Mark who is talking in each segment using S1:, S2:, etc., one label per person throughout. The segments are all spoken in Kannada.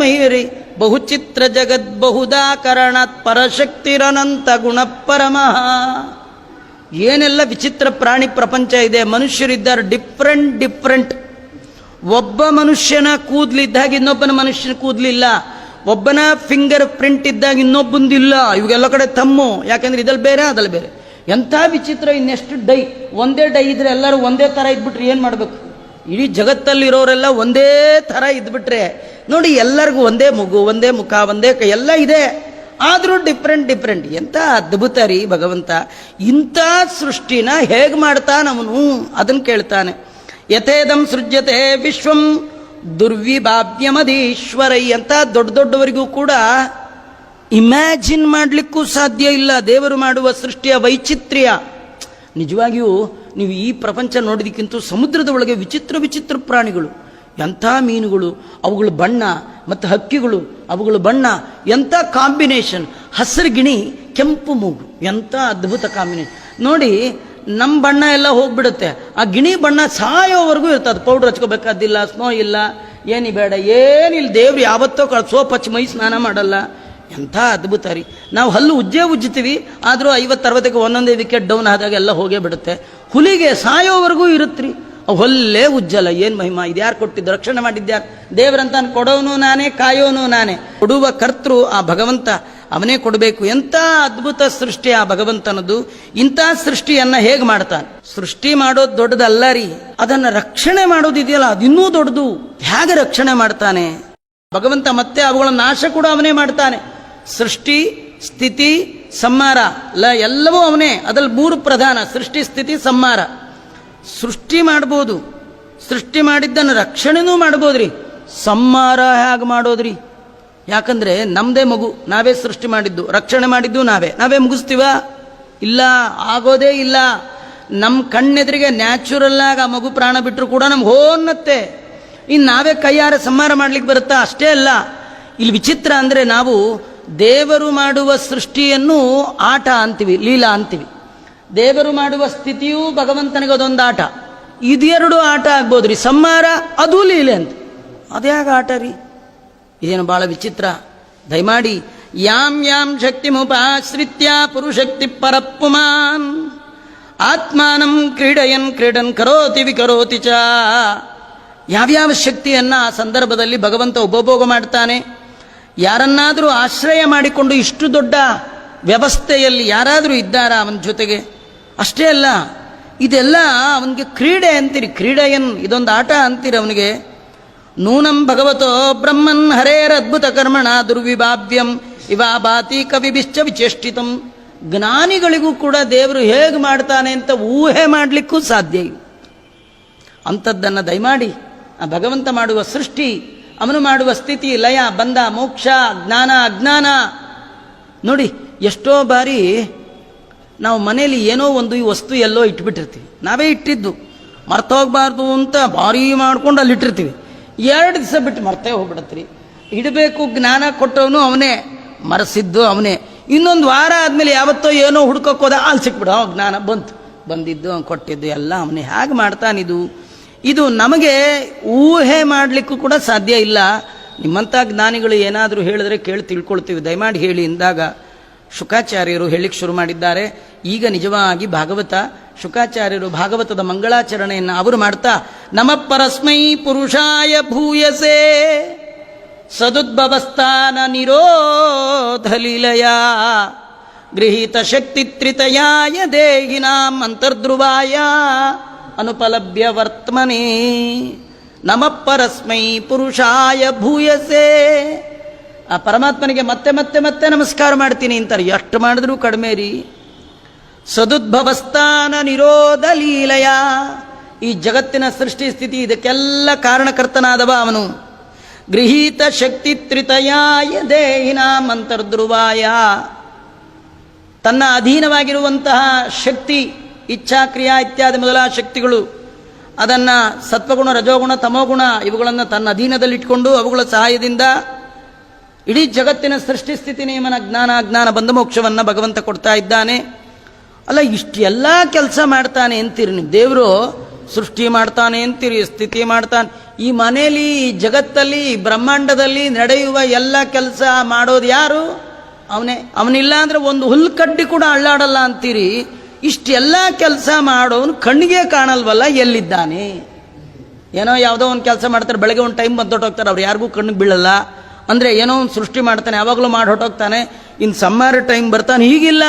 S1: ಮಹಿರಿ ಬಹುಚಿತ್ರ ಜಗದ್ ಬಹುದಾಕರಣಾತ್ ಪರಶಕ್ತಿರನಂತ ಗುಣಪರಮಃ. ಏನೆಲ್ಲ ವಿಚಿತ್ರ ಪ್ರಾಣಿ ಪ್ರಪಂಚ ಇದೆ. ಮನುಷ್ಯರಿದ್ದಾರೆ ಡಿಫ್ರೆಂಟ್. ಒಬ್ಬ ಮನುಷ್ಯನ ಕೂದಲಿದ್ದಾಗ ಇನ್ನೊಬ್ಬನ ಮನುಷ್ಯನ ಕೂದಲಿಲ್ಲ. ಒಬ್ಬನ ಫಿಂಗರ್ ಪ್ರಿಂಟ್ ಇದ್ದಾಗ ಇನ್ನೊಬ್ಬಂದಿಲ್ಲ. ಇವಾಗೆಲ್ಲ ಕಡೆ ತಮ್ಮು, ಯಾಕೆಂದ್ರೆ ಇದಲ್ಲಿ ಬೇರೆ ಅದಲ್ಲಿ ಬೇರೆ. ಎಂಥ ವಿಚಿತ್ರ. ಇನ್ನೆಷ್ಟು ಒಂದೇ ಡೈ ಇದ್ರೆ ಎಲ್ಲರೂ ಒಂದೇ ಥರ ಇದ್ಬಿಟ್ರೆ ಏನು ಮಾಡಬೇಕು? ಇಡೀ ಜಗತ್ತಲ್ಲಿರೋರೆಲ್ಲ ಒಂದೇ ಥರ ಇದ್ಬಿಟ್ರೆ ನೋಡಿ, ಎಲ್ಲರಿಗೂ ಒಂದೇ ಮಗು, ಒಂದೇ ಮುಖ, ಒಂದೇ ಕೈ ಎಲ್ಲ ಇದೆ, ಆದರೂ ಡಿಫ್ರೆಂಟ್. ಎಂಥ ಅದ್ಭುತ ರೀ ಭಗವಂತ. ಇಂಥ ಸೃಷ್ಟಿನ ಹೇಗೆ ಮಾಡ್ತಾನವನು ಅದನ್ನು ಕೇಳ್ತಾನೆ. ಯಥೇದಂ ಸೃಜ್ಯತೆ ವಿಶ್ವಂ ದುರ್ವಿಭಾವ್ಯಮಧೀಶ್ವರೈ ಅಂತ ದೊಡ್ಡವರಿಗೂ ಕೂಡ ಇಮ್ಯಾಜಿನ್ ಮಾಡಲಿಕ್ಕೂ ಸಾಧ್ಯ ಇಲ್ಲ ದೇವರು ಮಾಡುವ ಸೃಷ್ಟಿಯ ವೈಚಿತ್ರ್ಯ. ನಿಜವಾಗಿಯೂ ನೀವು ಈ ಪ್ರಪಂಚ ನೋಡಿದಕ್ಕಿಂತ ಸಮುದ್ರದ ಒಳಗೆ ವಿಚಿತ್ರ ಪ್ರಾಣಿಗಳು, ಎಂಥ ಮೀನುಗಳು, ಅವುಗಳ ಬಣ್ಣ, ಮತ್ತು ಹಕ್ಕಿಗಳು, ಅವುಗಳ ಬಣ್ಣ, ಎಂಥ ಕಾಂಬಿನೇಷನ್. ಹಸಿರು ಗಿಣಿ, ಕೆಂಪು ಮೂಗು, ಎಂಥ ಅದ್ಭುತ ಕಾಂಬಿನೇಷನ್ ನೋಡಿ. ನಮ್ಮ ಬಣ್ಣ ಎಲ್ಲ ಹೋಗ್ಬಿಡುತ್ತೆ, ಆ ಗಿಣಿ ಬಣ್ಣ ಸಾಯೋವರೆಗೂ ಇರ್ತದೆ. ಪೌಡ್ರ್ ಹಚ್ಕೋಬೇಕಾದಿಲ್ಲ, ಸ್ನೋ ಇಲ್ಲ, ಏನಿ ಬೇಡ, ಏನಿಲ್ಲ. ದೇವ್ರು ಯಾವತ್ತೋ ಸೋಪ್ ಹಚ್ಚಿ ಮೈ ಸ್ನಾನ ಮಾಡಲ್ಲ. ಎಂಥ ಅದ್ಭುತ ರೀ. ನಾವು ಹಲ್ಲು ಉಜ್ಜುತ್ತೀವಿ, ಆದರೂ 50-60ಕ್ಕೆ ಒಂದೊಂದೇ ವಿಕೆಟ್ ಡೌನ್ ಆದಾಗ ಎಲ್ಲ ಹೋಗೇ ಬಿಡುತ್ತೆ. ಹುಲಿಗೆ ಸಾಯೋವರೆಗೂ ಇರುತ್ತ್ರಿ, ಅವು ಹೊಲ್ಲೇ ಉಜ್ಜಲ್ಲ. ಏನು ಮಹಿಮಾ! ಇದು ಯಾರು ಕೊಟ್ಟಿದ್ದು? ರಕ್ಷಣೆ ಮಾಡಿದ್ಯಾರು? ದೇವರಂತ ಕೊಡೋನು ನಾನೇ, ಕಾಯೋನು ನಾನೇ. ಕೊಡುವ ಕರ್ತೃ ಆ ಭಗವಂತ, ಅವನೇ ಕೊಡಬೇಕು. ಎಂಥ ಅದ್ಭುತ ಸೃಷ್ಟಿ ಆ ಭಗವಂತನದು. ಇಂಥ ಸೃಷ್ಟಿಯನ್ನ ಹೇಗೆ ಮಾಡ್ತಾನೆ? ಸೃಷ್ಟಿ ಮಾಡೋದು ದೊಡ್ಡದಲ್ಲ ರೀ, ಅದನ್ನು ರಕ್ಷಣೆ ಮಾಡೋದಿದೆಯಲ್ಲ ಅದಿನ್ನೂ ದೊಡ್ಡದು. ಹೇಗೆ ರಕ್ಷಣೆ ಮಾಡ್ತಾನೆ ಭಗವಂತ? ಮತ್ತೆ ಅವುಗಳ ನಾಶ ಕೂಡ ಅವನೇ ಮಾಡ್ತಾನೆ. ಸೃಷ್ಟಿ, ಸ್ಥಿತಿ, ಸಂಹಾರ ಎಲ್ಲವೂ ಅವನೇ. ಅದ್ರಲ್ಲಿ 3 ಪ್ರಧಾನ: ಸೃಷ್ಟಿ, ಸ್ಥಿತಿ, ಸಂಹಾರ. ಸೃಷ್ಟಿ ಮಾಡ್ಬೋದು, ಸೃಷ್ಟಿ ಮಾಡಿದ್ದನ್ನು ರಕ್ಷಣೆನೂ ಮಾಡ್ಬೋದ್ರಿ. ಸಂಹಾರ ಹೇಗೆ ಮಾಡೋದ್ರಿ? ಯಾಕಂದ್ರೆ ನಮ್ದೇ ಮಗು, ನಾವೇ ಸೃಷ್ಟಿ ಮಾಡಿದ್ದು, ರಕ್ಷಣೆ ಮಾಡಿದ್ದು ನಾವೇ ಮುಗಿಸ್ತೀವ? ಇಲ್ಲ, ಆಗೋದೇ ಇಲ್ಲ. ನಮ್ಮ ಕಣ್ಣೆದುರಿಗೆ ನ್ಯಾಚುರಲ್ ಆಗಿ ಆ ಮಗು ಪ್ರಾಣ ಬಿಟ್ಟರು ಕೂಡ ನಮ್ಗೆ ಹೋನ್ನತ್ತೆ. ಇನ್ನು ನಾವೇ ಕೈಯಾರ ಸಂಹಾರ ಮಾಡ್ಲಿಕ್ಕೆ ಬರುತ್ತಾ? ಅಷ್ಟೇ ಅಲ್ಲ, ಇಲ್ಲಿ ವಿಚಿತ್ರ ಅಂದ್ರೆ ನಾವು ದೇವರು ಮಾಡುವ ಸೃಷ್ಟಿಯನ್ನು ಆಟ ಅಂತೀವಿ, ಲೀಲಾ ಅಂತೀವಿ. ದೇವರು ಮಾಡುವ ಸ್ಥಿತಿಯೂ ಭಗವಂತನಿಗೆ ಅದೊಂದು ಆಟ. ಇದೆರಡು ಆಟ ಆಗ್ಬೋದ್ರಿ. ಸಂಹಾರ ಅದು ಲೀಲೆ ಅಂತ. ಅದ್ಯಾಗ ಆಟ ರೀ? ಇದೇನು ಬಹಳ ವಿಚಿತ್ರ. ದಯಮಾಡಿ ಯಾಂ ಶಕ್ತಿ ಮುಪಾಶ್ರಿತ್ಯ ಪುರುಷಕ್ತಿ ಪರಪ್ಪುಮಾನ್ ಆತ್ಮಾನಂ ಕ್ರೀಡನ್ ಕರೋತಿ ವಿಕರೋತಿ ಚ. ಯಾವ್ಯಾವ ಶಕ್ತಿಯನ್ನ ಆ ಸಂದರ್ಭದಲ್ಲಿ ಭಗವಂತ ಉಪಭೋಗ ಮಾಡ್ತಾನೆ. ಯಾರನ್ನಾದರೂ ಆಶ್ರಯ ಮಾಡಿಕೊಂಡು ಇಷ್ಟು ದೊಡ್ಡ ವ್ಯವಸ್ಥೆಯಲ್ಲಿ ಯಾರಾದರೂ ಇದ್ದಾರಾ ಅವನ ಜೊತೆಗೆ? ಅಷ್ಟೇ ಅಲ್ಲ, ಇದೆಲ್ಲ ಅವನಿಗೆ ಕ್ರೀಡೆ ಅಂತೀರಿ. ಕ್ರೀಡಯನ್, ಇದೊಂದು ಆಟ ಅಂತೀರಿ ಅವನಿಗೆ. ನೂನಂ ಭಗವತೋ ಬ್ರಹ್ಮನ್ ಹರೇರದ್ಭುತ ಕರ್ಮಣ ದುರ್ವಿಭಾವ್ಯಂ ಇವಾಭಾತಿ ಕವಿಭಿಶ್ಚ ವಿಚೇಷ್ಟಿತಂ. ಜ್ಞಾನಿಗಳಿಗೂ ಕೂಡ ದೇವರು ಹೇಗೆ ಮಾಡ್ತಾನೆ ಅಂತ ಊಹೆ ಮಾಡಲಿಕ್ಕೂ ಸಾಧ್ಯ ಇಲ್ಲ. ಅಂಥದ್ದನ್ನು ದಯಮಾಡಿ ಆ ಭಗವಂತ ಮಾಡುವ ಸೃಷ್ಟಿ, ಅವನು ಮಾಡುವ ಸ್ಥಿತಿ, ಲಯ, ಬಂಧ, ಮೋಕ್ಷ, ಜ್ಞಾನ, ಅಜ್ಞಾನ ನೋಡಿ. ಎಷ್ಟೋ ಬಾರಿ ನಾವು ಮನೇಲಿ ಏನೋ ಒಂದು ಈ ವಸ್ತು ಎಲ್ಲೋ ಇಟ್ಬಿಟ್ಟಿರ್ತೀವಿ, ನಾವೇ ಇಟ್ಟಿದ್ದು, ಮರ್ತೋಗ್ಬಾರ್ದು ಅಂತ ಭಾರಿ ಮಾಡ್ಕೊಂಡು ಅಲ್ಲಿ ಇಟ್ಟಿರ್ತೀವಿ. 2 ದಿವಸ ಬಿಟ್ಟು ಮರ್ತೇ ಹೋಗ್ಬಿಡತ್ರಿ. ಇಡಬೇಕು, ಜ್ಞಾನ ಕೊಟ್ಟವನು ಅವನೇ, ಮರೆಸಿದ್ದು ಅವನೇ. ಇನ್ನೊಂದು ವಾರ ಆದಮೇಲೆ ಯಾವತ್ತೋ ಏನೋ ಹುಡ್ಕೋಕೋದ ಅಲ್ಲಿ ಸಿಕ್ಬಿಡ, ಜ್ಞಾನ ಬಂದಿದ್ದು ಕೊಟ್ಟಿದ್ದು ಎಲ್ಲ ಅವನೇ. ಹೇಗೆ ಮಾಡ್ತಾನಿದು? ಇದು ನಮಗೆ ಊಹೆ ಮಾಡಲಿಕ್ಕೂ ಕೂಡ ಸಾಧ್ಯ ಇಲ್ಲ. ನಿಮ್ಮಂಥ ಜ್ಞಾನಿಗಳು ಏನಾದರೂ ಹೇಳಿದ್ರೆ ಕೇಳಿ ತಿಳ್ಕೊಳ್ತೀವಿ, ದಯಮಾಡಿ ಹೇಳಿ ಎಂದಾಗ ಶುಕಾಚಾರ್ಯರು ಹೇಳಿಕ್ಕೆ ಶುರು ಮಾಡಿದ್ದಾರೆ. ಈಗ ನಿಜವಾಗಿ ಭಾಗವತ, ಶುಕಾಚಾರ್ಯರು ಭಾಗವತದ ಮಂಗಳಾಚರಣೆಯನ್ನು ಅವರು ಮಾಡ್ತಾ, ನಮಃ ಪರಸ್ಮೈ ಪುರುಷಾಯ ಭೂಯಸೆ ಸದುದ್ಭವಸ್ಥಾನ ನಿರೋಧ ಲೀಲಯ ಗೃಹೀತ ಶಕ್ತಿ ತ್ರಿತಯಾಯ ದೇಹಿನಾಂ ಅಂತರ್ಧ್ರುವಾಯ ಅನುಪಲಭ್ಯ ವರ್ತಮನೆ. ನಮಃ ಪರಸ್ಮೈ ಪುರುಷಾಯ ಭೂಯಸೆ. ಆ ಪರಮಾತ್ಮನಿಗೆ ಮತ್ತೆ ಮತ್ತೆ ಮತ್ತೆ ನಮಸ್ಕಾರ ಮಾಡ್ತೀನಿ ಅಂತಾರೆ. ಎಷ್ಟು ಮಾಡಿದ್ರೂ ಕಡಿಮೆ ರೀ. ಸದುದ್ಭವಸ್ಥಾನ ನಿರೋಧ ಲೀಲಯ. ಈ ಜಗತ್ತಿನ ಸೃಷ್ಟಿ ಸ್ಥಿತಿ ಇದಕ್ಕೆಲ್ಲ ಕಾರಣಕರ್ತನಾದವ ಅವನು. ಗೃಹೀತ ಶಕ್ತಿ ತ್ರಿತಯಾಯ ದೇಹಿನಾಂ ಅಂತರ್ಧ್ರುವಾಯ. ತನ್ನ ಅಧೀನವಾಗಿರುವಂತಹ ಶಕ್ತಿ, ಇಚ್ಛಾ, ಕ್ರಿಯಾ ಇತ್ಯಾದಿ ಮೊದಲಾದ ಶಕ್ತಿಗಳು, ಅದನ್ನು ಸತ್ವಗುಣ, ರಜೋಗುಣ, ತಮೋಗುಣ ಇವುಗಳನ್ನು ತನ್ನ ಅಧೀನದಲ್ಲಿಟ್ಕೊಂಡು ಅವುಗಳ ಸಹಾಯದಿಂದ ಇಡೀ ಜಗತ್ತಿನ ಸೃಷ್ಟಿ ಸ್ಥಿತಿ ನಿಯಮನ ಜ್ಞಾನ ಅಜ್ಞಾನ ಬಂಧ ಮೋಕ್ಷವನ್ನು ಭಗವಂತ ಕೊಡ್ತಾ ಇದ್ದಾನೆ. ಅಲ್ಲ, ಇಷ್ಟೆಲ್ಲ ಕೆಲಸ ಮಾಡ್ತಾನೆ ಅಂತೀರಿ ನೀವು. ದೇವರು ಸೃಷ್ಟಿ ಮಾಡ್ತಾನೆ ಅಂತೀರಿ, ಸ್ಥಿತಿ ಮಾಡ್ತಾನೆ. ಈ ಮನೆಯಲ್ಲಿ, ಈ ಜಗತ್ತಲ್ಲಿ, ಬ್ರಹ್ಮಾಂಡದಲ್ಲಿ ನಡೆಯುವ ಎಲ್ಲ ಕೆಲಸ ಮಾಡೋದು ಯಾರು? ಅವನೇ. ಅವನಿಲ್ಲ ಅಂದ್ರೆ ಒಂದು ಹುಲ್ಕಡ್ಡಿ ಕೂಡ ಅಳ್ಳಾಡಲ್ಲ ಅಂತೀರಿ. ಇಷ್ಟೆಲ್ಲ ಕೆಲಸ ಮಾಡೋನು ಕಣ್ಣಿಗೆ ಕಾಣಲ್ವಲ್ಲ, ಎಲ್ಲಿದ್ದಾನೆ? ಏನೋ ಯಾವುದೋ ಒಂದು ಕೆಲಸ ಮಾಡ್ತಾರೆ, ಬೆಳಗ್ಗೆ ಒಂದು ಟೈಮ್ ಬಂದು ಹೊಟ್ಟೋಗ್ತಾರೆ, ಅವ್ರು ಯಾರಿಗೂ ಕಣ್ಣಿಗೆ ಬೀಳಲ್ಲ. ಅಂದರೆ ಏನೋ ಒಂದು ಸೃಷ್ಟಿ ಮಾಡ್ತಾನೆ, ಯಾವಾಗಲೂ ಮಾಡಿ ಹೊಟ್ಟೋಗ್ತಾನೆ. ಇನ್ನು ಸಮ್ಮರ್ ಟೈಮ್ ಬರ್ತಾನೆ, ಹೀಗಿಲ್ಲ,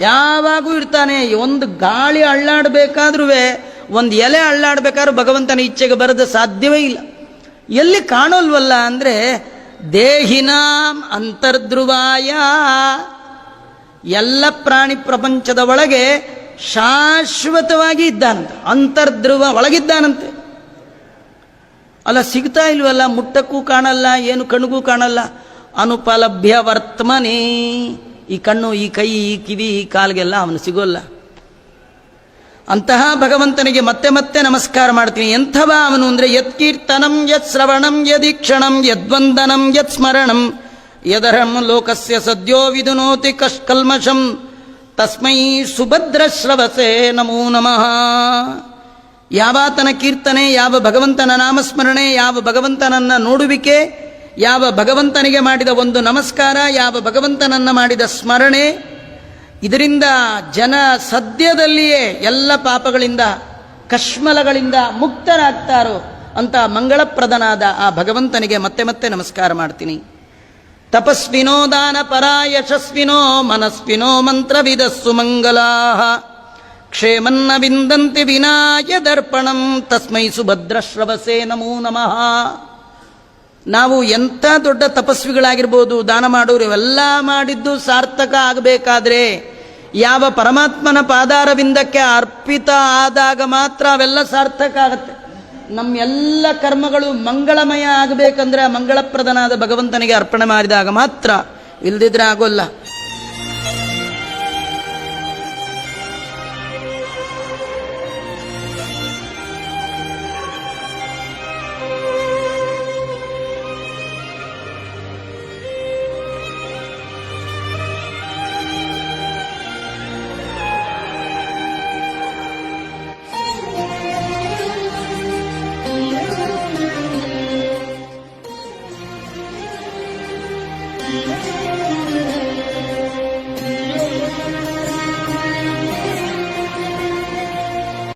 S1: ಯಾವಾಗೂ ಇರ್ತಾನೆ. ಒಂದು ಗಾಳಿ ಅಳ್ಳಾಡಬೇಕಾದ್ರೂ, ಒಂದು ಎಲೆ ಅಳ್ಳಾಡಬೇಕಾದ್ರೂ ಭಗವಂತನ ಇಚ್ಛೆಗೆ ಬರದ ಸಾಧ್ಯವೇ ಇಲ್ಲ. ಎಲ್ಲಿ ಕಾಣೋಲ್ವಲ್ಲ ಅಂದರೆ ದೇಹಿನಾಂ ಅಂತರ್ಧ್ರುವಾಯ, ಎಲ್ಲ ಪ್ರಾಣಿ ಪ್ರಪಂಚದ ಒಳಗೆ ಶಾಶ್ವತವಾಗಿ ಇದ್ದಾನಂತೆ, ಅಂತರ್ಧ್ರುವ ಒಳಗಿದ್ದಾನಂತೆ. ಅಲ್ಲ, ಸಿಗ್ತಾ ಇಲ್ವಲ್ಲ, ಮುಟ್ಟಕ್ಕೂ ಕಾಣಲ್ಲ, ಏನು ಕಣ್ಣಿಗೂ ಕಾಣಲ್ಲ. ಅನುಪಲಭ್ಯ ವರ್ತಮನೆ, ಈ ಕಣ್ಣು, ಈ ಕೈ, ಈ ಕಿವಿ, ಈ ಕಾಲಿಗೆಲ್ಲ ಅವನು ಸಿಗೋಲ್ಲ. ಅಂತಹ ಭಗವಂತನಿಗೆ ಮತ್ತೆ ಮತ್ತೆ ನಮಸ್ಕಾರ ಮಾಡ್ತೀನಿ. ಎಂಥವ ಅವನು ಅಂದರೆ ಯತ್ ಕೀರ್ತನಂ, ಯತ್ ಶ್ರವಣಂ, ಯದೀಕ್ಷಣಂ, ಯದ್ವಂದನಂ, ಯತ್ ಸ್ಮರಣಂ, ಯದರಂ ಲೋಕಸ್ಯ ಸದ್ಯೋ ವಿದುನೋತಿ ಕಲ್ಮಷಂ, ತಸ್ಮೈ ಸುಭದ್ರ ಶ್ರವಸೆ ನಮೋ ನಮಃ. ಯಾವಾತನ ಕೀರ್ತನೆ, ಯಾವ ಭಗವಂತನ ನಾಮಸ್ಮರಣೆ, ಯಾವ ಭಗವಂತನನ್ನ ನೋಡುವಿಕೆ, ಯಾವ ಭಗವಂತನಿಗೆ ಮಾಡಿದ ಒಂದು ನಮಸ್ಕಾರ, ಯಾವ ಭಗವಂತನನ್ನ ಮಾಡಿದ ಸ್ಮರಣೆ, ಇದರಿಂದ ಜನ ಸದ್ಯದಲ್ಲಿಯೇ ಎಲ್ಲ ಪಾಪಗಳಿಂದ, ಕಶ್ಮಲಗಳಿಂದ ಮುಕ್ತರಾಗ್ತಾರೋ ಅಂತ ಮಂಗಳಪ್ರದನಾದ ಆ ಭಗವಂತನಿಗೆ ಮತ್ತೆ ಮತ್ತೆ ನಮಸ್ಕಾರ ಮಾಡ್ತೀನಿ. ತಪಸ್ವಿನೋ ದಾನ ಪರಾ ಯಶಸ್ವಿನೋ ಮನಸ್ವಿನೋ ಮಂತ್ರವಿದಸ್ಸು ಮಂಗಲಾಹ, ಕ್ಷೇಮನ್ನ ವಿಂದಂತಿ ವಿನಾಯ ದರ್ಪಣಂ, ತಸ್ಮೈ ಸುಭದ್ರಶ್ರವಸೇ ನಮೋ ನಮಃ. ನಾವು ಎಂಥ ದೊಡ್ಡ ತಪಸ್ವಿಗಳಾಗಿರ್ಬೋದು, ದಾನ ಮಾಡೋರು, ಇವೆಲ್ಲ ಮಾಡಿದ್ದು ಸಾರ್ಥಕ ಆಗಬೇಕಾದ್ರೆ ಯಾವ ಪರಮಾತ್ಮನ ಪಾದಾರವಿಂದಕ್ಕೆ ಅರ್ಪಿತ ಆದಾಗ ಮಾತ್ರ ಅವೆಲ್ಲ ಸಾರ್ಥಕ ಆಗುತ್ತೆ. ನಮ್ಮೆಲ್ಲ ಕರ್ಮಗಳು ಮಂಗಳಮಯ ಆಗಬೇಕಂದ್ರೆ ಆ ಮಂಗಳಪ್ರದನಾದ ಭಗವಂತನಿಗೆ ಅರ್ಪಣೆ ಮಾಡಿದಾಗ ಮಾತ್ರ, ಇಲ್ದಿದ್ರೆ ಆಗೋಲ್ಲ.